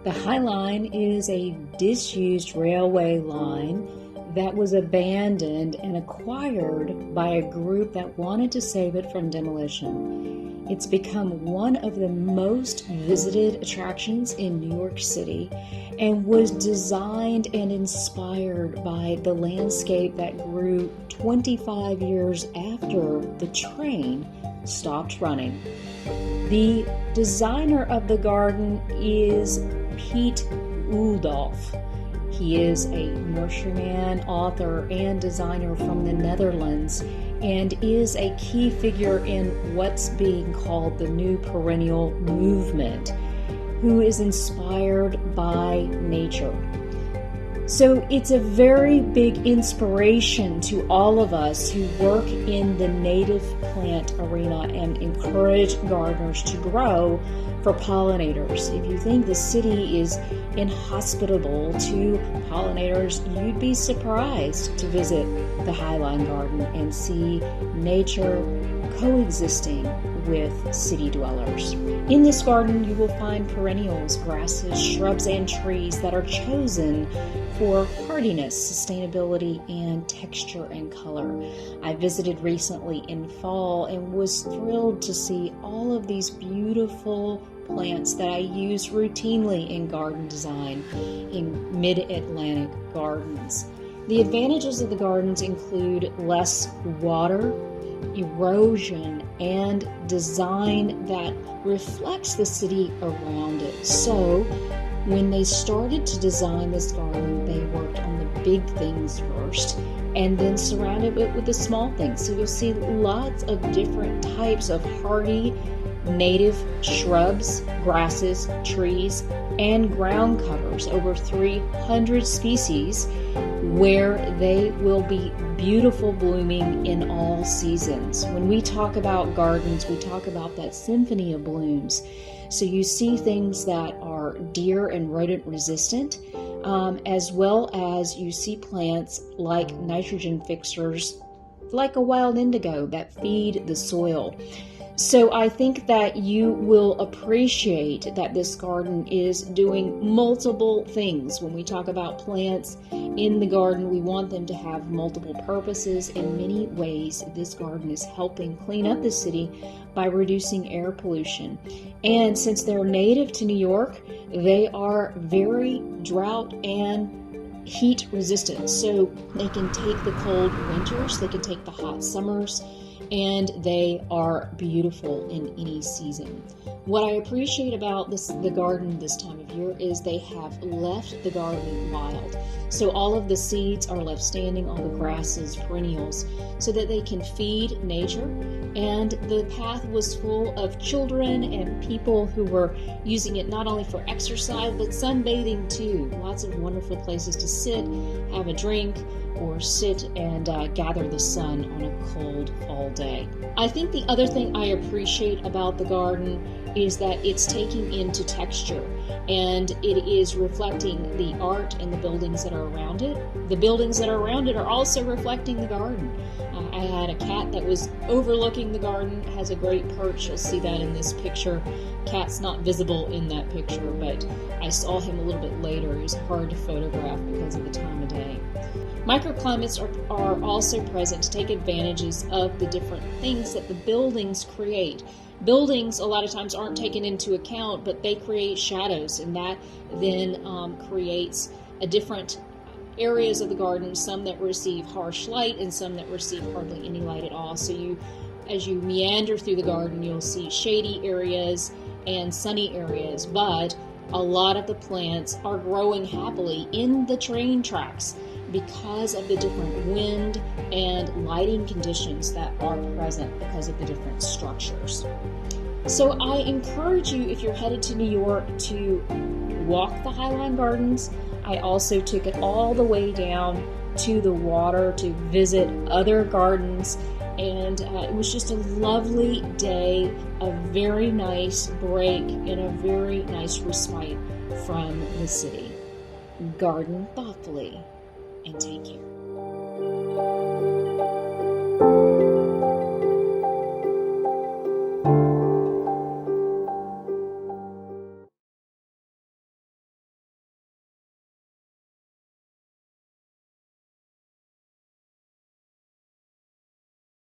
The High Line is a disused railway line that was abandoned and acquired by a group that wanted to save it from demolition. It's become one of the most visited attractions in New York City and was designed and inspired by the landscape that grew 25 years after the train stopped running. The designer of the garden is Pete Oudolf. He is a nurseryman, author, and designer from the Netherlands and is a key figure in what's being called the new perennial movement, who is inspired by nature. So it's a very big inspiration to all of us who work in the native plant arena and encourage gardeners to grow for pollinators. If you think the city is inhospitable to pollinators, you'd be surprised to visit the Highline Garden and see nature coexisting with city dwellers. In this garden, you will find perennials, grasses, shrubs, and trees that are chosen for hardiness, sustainability, and texture and color. I visited recently in fall and was thrilled to see all of these beautiful plants that I use routinely in garden design in mid-Atlantic gardens. The advantages of the gardens include less water, erosion, and design that reflects the city around it. So when they started to design this garden, they worked on the big things first and then surrounded it with the small things. So you'll see lots of different types of hardy native shrubs, grasses, trees, and ground covers, over 300 species, where they will be beautiful blooming in all seasons. When we talk about gardens, we talk about that symphony of blooms. So you see things that are deer and rodent resistant, as well as you see plants like nitrogen fixers, like a wild indigo, that feed the soil. So I think that you will appreciate that this garden is doing multiple things. When we talk about plants in the garden, we want them to have multiple purposes. In many ways, this garden is helping clean up the city by reducing air pollution. And since they're native to New York, they are very drought and heat resistant. So they can take the cold winters, they can take the hot summers, and they are beautiful in any season. What I appreciate about the garden this time of year is they have left the garden wild. So all of the seeds are left standing, all the grasses, perennials, so that they can feed nature. And the path was full of children and people who were using it not only for exercise, but sunbathing too. Lots of wonderful places to sit, have a drink, or sit and gather the sun on a cold fall day. I think the other thing I appreciate about the garden is that it's taking into texture, and it is reflecting the art and the buildings that are around it. The buildings that are around it are also reflecting the garden. I had a cat that was overlooking the garden, has a great perch. You'll see that in this picture. Cat's not visible in that picture, but I saw him a little bit later. He was hard to photograph because of the time of day. Microclimates are also present to take advantages of the different things that the buildings create. Buildings a lot of times aren't taken into account, but they create shadows, and that then creates a different areas of the garden, some that receive harsh light and some that receive hardly any light at all. So as you meander through the garden, you'll see shady areas and sunny areas, but a lot of the plants are growing happily in the train tracks because of the different wind and lighting conditions that are present because of the different structures. So I encourage you, if you're headed to New York, to walk the Highline Gardens. I also took it all the way down to the water to visit other gardens, and it was just a lovely day, a very nice break, and a very nice respite from the city. Garden thoughtfully and take care.